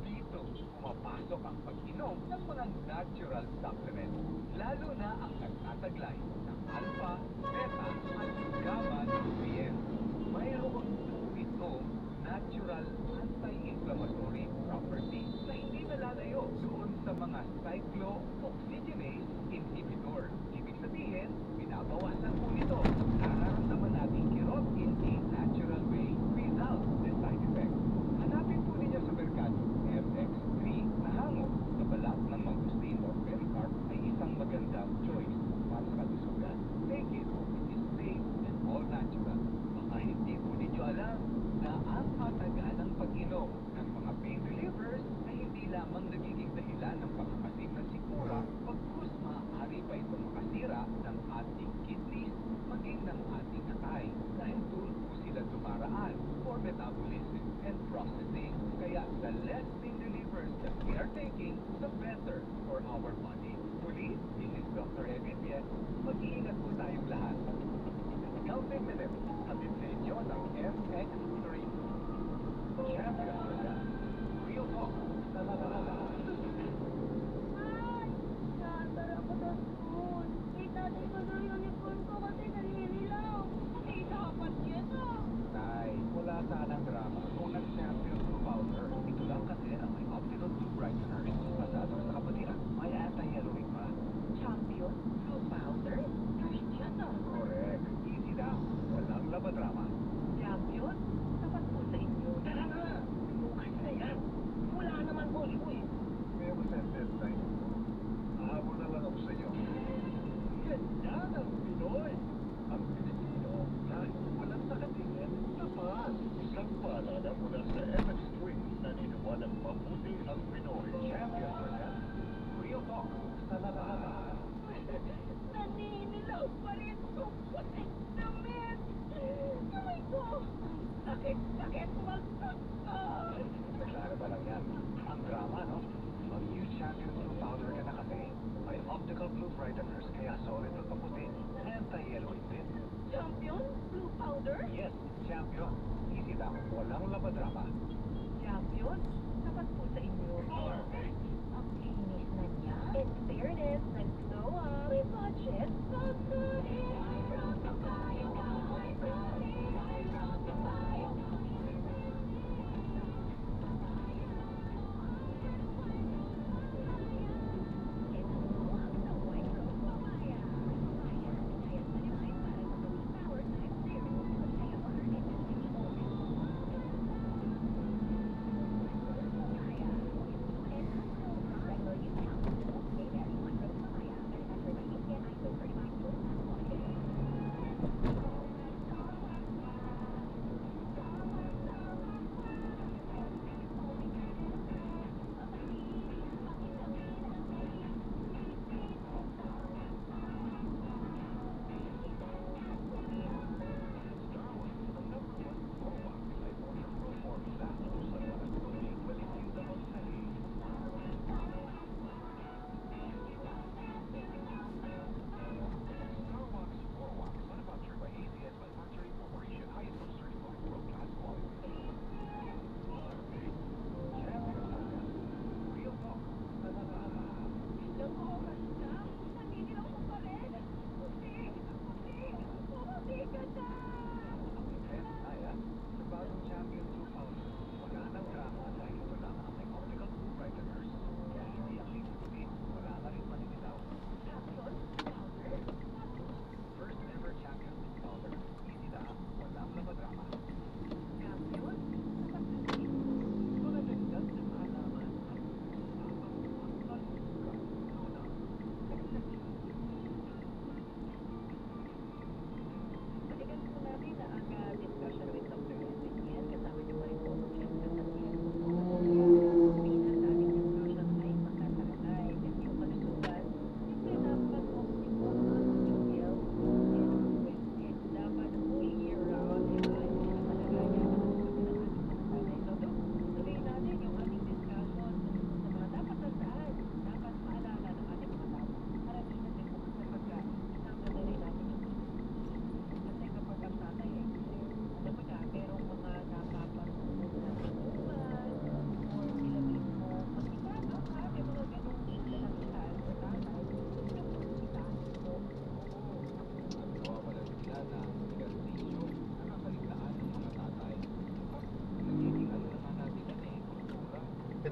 Dito, pumapasok ang pag-inom ng mga natural supplements, lalo na ang nagtataglay ng alpha, beta, at gamma nutrients. Mayroon po itong natural anti-inflammatory properties na hindi nalalayo doon sa mga cyclooxygenase inhibitor. Ibig sabihin, binabawasan po nito ang nararamdaman nating kirot in a natural way without the side effects. Hanapin po ninyo sa merkado, FX3 na hango sa balat ng mangustin or pericarp ay isang magandang choice para sa kalusugan. Take it, it is safe and all natural. Baka hindi po ninyo alam na ang matagalang pag-inom ng mga pain relievers ay hindi lamang nagiging dahilan ng pagkakasim ng sikmura, pagkus maaari pa itong makasira ng ating kidneys, maging ng ating atay, dahil doon po sila dumaraan for metabolism and processing. Kaya the less pain relievers that we are taking, the better for our body. Muli, this is Dr. Edwin Bien. Mag-iingat po tayong lahat. Counting minutes, hatid sa inyo ng FX3. Champion for that. Real talk. Ay, naandar ako sa school. Eh, tatay ko daw yung uniform ko kasi naninilaw. Eh, dapat yan ah. Nay, wala sanang drama kung nag-champion blue powder. Ito lang kasi ang may optical blue brighteners. Pasado sa kapatiran, may anti-yellowing pa. Champion, blue powder, green yan ah. Correct. Easy lang. Walang labadrama. Champion, sapat po sa inyo. Tara na! Bukas na yan. Wala naman huli ko eh. May ako sentence na ito. Hahabol na lang ako sa iyo. Ganyan ang Pinoy. Ang Pilipino, kahit walang nakatingin, tapat. Isang paalala mula sa FX3 na niniwalang mabuti ang Pinoy. Champion for that. Real talk. Sa lahat. Naninilaw pa rin ko. Damit. Kamay ko. Sakit, sakit. Magsak. Naklaro ba lang yan? Ang drama, no? Mag-use Champion Blue Powder ka na kasi. May optical blue brighteners kaya solid at maputi. Anti-yellowing din. Champion? Blue powder? Yes, Champion. Easy lang. Walang labadrama. Champion, sapat po sa inyo. Ang kinis na niya. In fairness, nag-glow up. May budget.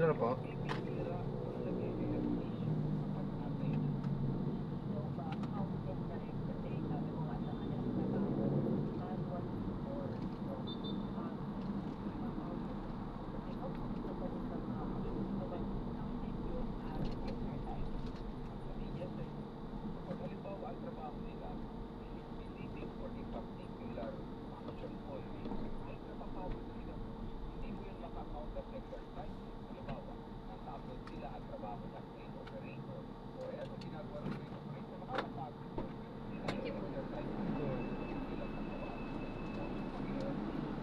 Consider po. Pag halimbawa ang trabaho nila, pilitin for a particular function only, ay napapagod sila. Hindi mo yun makakount as exercise. Halimbawa, natapos sila ang trabaho ng train operator. O ano ginagawa ng train operator? Makakapagod. Hindi na exercise. Hindi lang katawan. So, pag-iyon,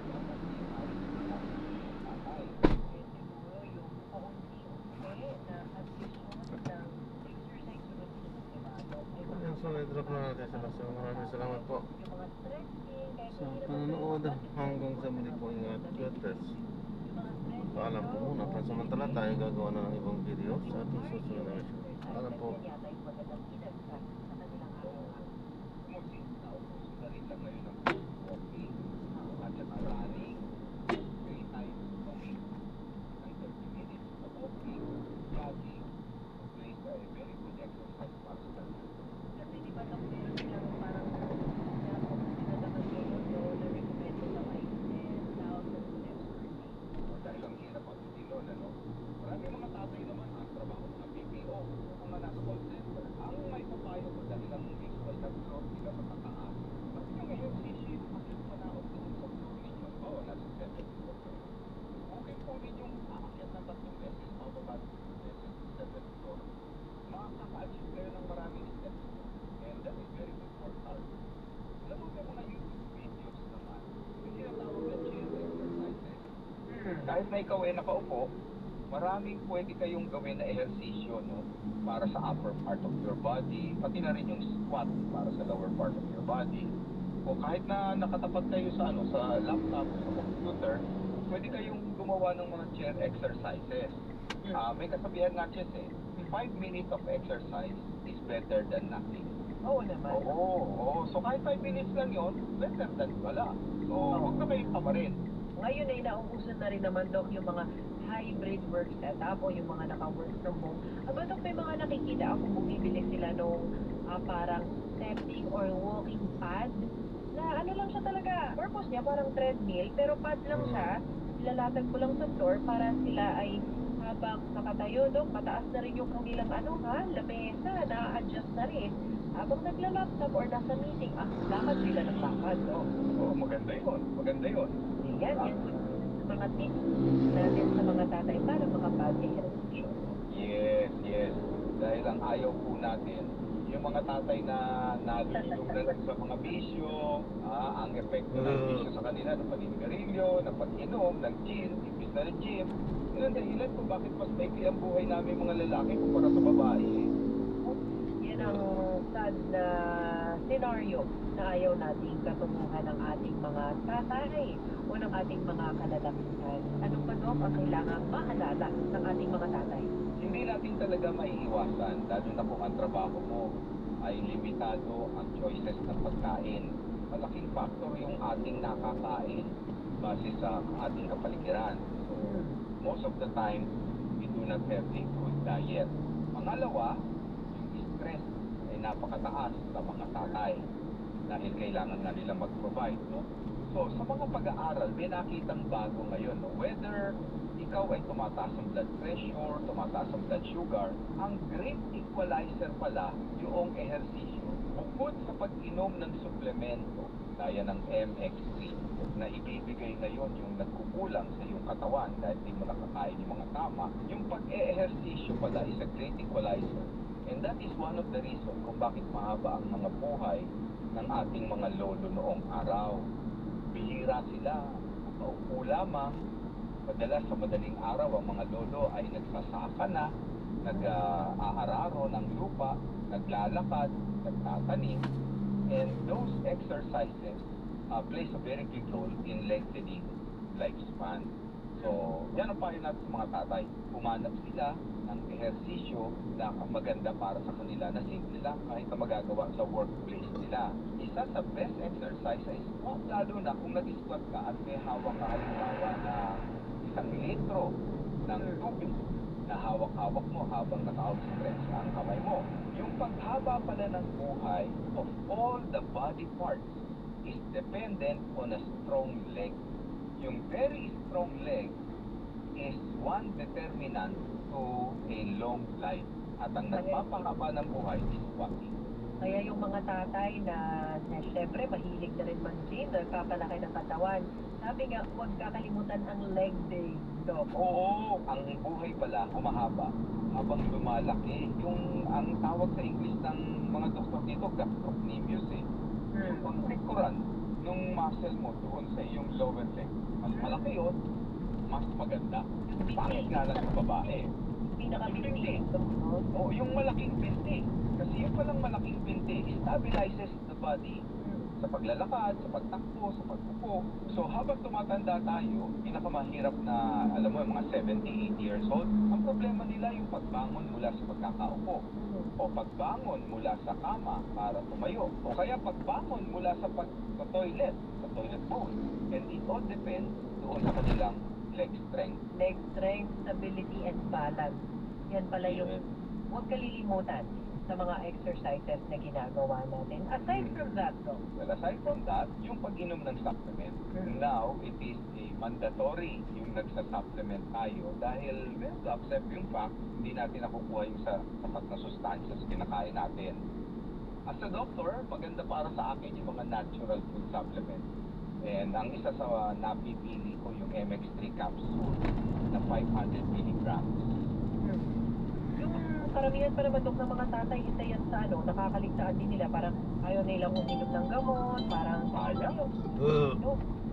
dapat i-ayos nila ang tatay. Siguro yung paunti-unti na addition ng exercise routine, diba? Yung so, i-drop na natin sila. So, maraming salamat po Yung mga stretching, kahit sa hindi naman panonood. talaga Hanggang sa muli po, ingat. God bless. yung mga stretching, Paalam po muna. Pansamantala tayo gagawa na ng ibang video sa ating susunod na mission. Paalam po. yan yata yung magandang pinagsak sa kanilang araw-araw. Kumusin, naupuso na rin lang ngayon ang walking at saka running 3 times a week ng 30 minutes of walking, jogging, plays a very good exercise para sa kanya. Kasi di ba meron silang parang pinadaman ngayon no, na recommended na ay 10,000 steps per day. Dahil ang hirap ang tutilon, ano? Marami mga tatay naman ang trabaho ng BPO o mga nasa call center. Ang may papayo ko dahil ang usual na floor nila matataas. Pati yung ehersisyo, kasi manaot din sa floor ninyo. Oo, nasa 7th floor kayo. Okay po ninyong aakyat na 3 beses, mababa 2 beses sa 7th floor. Makaka-achieve kayo ng maraming steps. And that is very good for health. Alam mo may mga YouTube videos naman. Yung tinatawag na chair exercises. Kahit na ikaw ay nakaupo, maraming pwede kayong gawin na ehersisyo, no? Para sa upper part of your body, pati na rin yung squat para sa lower part of your body. O kahit na nakatapat kayo sa sa laptop, sa computer, pwede kayong gumawa ng mga chair exercises. May kasabihan nga chess 5 minutes of exercise is better than nothing. Oo naman. Oo. So kahit 5 minutes lang yon, better than wala. So huwag na kayong tamarin. Ngayon ay nauuso na rin naman, Dok, yung mga hybrid work setup o yung mga naka-work from home. Aba, Dok, may mga nakikita ako bumibili sila nung parang stepping or walking pad na ano lang siya talaga. Purpose niya parang treadmill, pero pad lang siya. Ilalatag mo lang sa floor para sila ay habang nakatayo, Dok, mataas na rin yung kanilang lamesa, na-adjust na rin. Habang nagla-laptop or nasa meeting, lakad sila ng lakad, Dok. Oh, maganda yun. Maganda yun. Yan, yung mga tips natin sa mga tatay para makapag-ehersisyo. Yes. Dahil ang ayaw po natin, yung mga tatay na nalululog na lang sa mga bisyo, ang epekto ng bisyo sa kanila, ng paninigarilyo, ng pag-inom, ng gin, imbis na ng gym. Yun ang dahilan kung bakit mas maikli ang buhay namin mga lalaki kumpara sa babae. Yan ang sad na senaryo na ayaw nating katunguhan ng ating mga tatay o ng ating mga kalalakihan. Ano pa, Dok, ang kailangang maalala ng ating mga tatay? Hindi natin talaga maiiwasan, lalo na kung ang trabaho mo ay limitado ang choices ng pagkain. Malaking factor yung ating nakakain base sa ating kapaligiran. So, most of the time, we do not have a good diet. Pangalawa, yung stress ay napakataas sa mga tatay dahil kailangan na nila mag-provide, no? So, sa mga pag-aaral, may nakitang bago ngayon, no? Whether ikaw ay tumataas ang blood pressure, tumataas ang blood sugar, ang great equalizer pala yung ehersisyo. Bukod sa pag-inom ng suplemento, gaya ng MX3, na ibibigay ngayon yung nagkukulang sa iyong katawan dahil di mo nakakain yung mga tama, yung pag-ehersisyo pala is a great equalizer. And that is one of the reasons kung bakit mahaba ang mga buhay ng ating mga lolo noong araw. Bihira sila, nakaupo lamang. Madalas sa madaling araw, ang mga lolo ay nagsasaka na, nag-aararo ng lupa, naglalakad, nagtatanim. And those exercises plays a very big role in lengthening lifespan. So, yan ang payo natin sa mga tatay. Humanap sila ng ehersisyo na maganda para sa kanila na simple lang kahit na magagawa sa workplace nila. Isa sa best exercise ay squat, lalo na kung nag-squat ka at may hawak ka halimbawa na 1 litro ng tubig na hawak-hawak mo habang naka-outstretch ang kamay mo. Yung paghaba pala ng buhay of all the body parts is dependent on a strong leg. Yung very strong leg is one determinant to a long life. At ang nagpapahaba ng buhay is walking. Kaya yung mga tatay na syempre mahilig na rin mag-gym, nagpapalaki ng katawan. Sabi nga, huwag kakalimutan ang leg day, Doc. Oo, ang buhay pala humahaba habang lumalaki. Yung ang tawag sa English ng mga doktor dito, gastrocnemius eh. Yung pagpikuran nung muscle mo doon sa iyong lower leg. Mas malaki yun, mas maganda. Pangit nga lang sa babae. Pinaka-binti. Oo, yung malaking binti. Kasi yung palang malaking binti stabilizes the body. Sa paglalakad, sa pagtakbo, sa pagpupo. So habang tumatanda tayo, pinakamahirap na, alam mo, yung mga 70, 80 years old, ang problema nila yung pagbangon mula sa pagkakaupo. O pagbangon mula sa kama para tumayo. O kaya pagbangon mula sa toilet, sa toilet bowl. And it all depends doon sa kanilang leg strength. Leg strength, stability, and balance. Yan pala yung huwag kalilimutan sa mga exercises na ginagawa natin. Aside from that, Doc, Well, aside from that, yung pag-inom ng supplement, now it is a mandatory yung nagsa-supplement tayo dahil we have to accept yung fact hindi natin nakukuha yung sa sapat na sustansya sa kinakain natin. As a doctor, maganda para sa akin yung mga natural food supplements. And ang isa sa napipili ko yung MX3 capsule na 500 milligrams. yung karamihan pa naman, Doc, ng mga tatay, isa yan sa nakakaligtaan din nila. Parang ayaw nilang uminom ng gamot, parang Ayaw.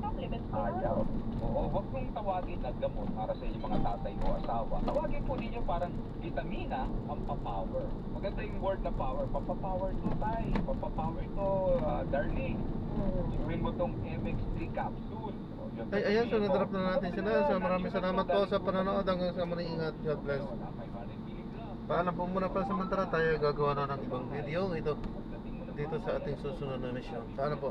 supplements pa Ayaw. Oo, huwag mong tawagin na gamot para sa inyong mga tatay o asawa. Tawagin po ninyo parang vitamina, pampapower. Maganda yung word na power. Pampapower to, tay. Pampapower to, darling. Inumin mo tong MX3 capsule. O, yun. Ay, ayan, so na-drop na natin sila. So maraming salamat po sa panonood. Hanggang sa muli, ingat. God bless. Paalam po muna pa samantala, tayo gagawa na ng ibang video ito dito sa ating susunod na mission. Paalam po.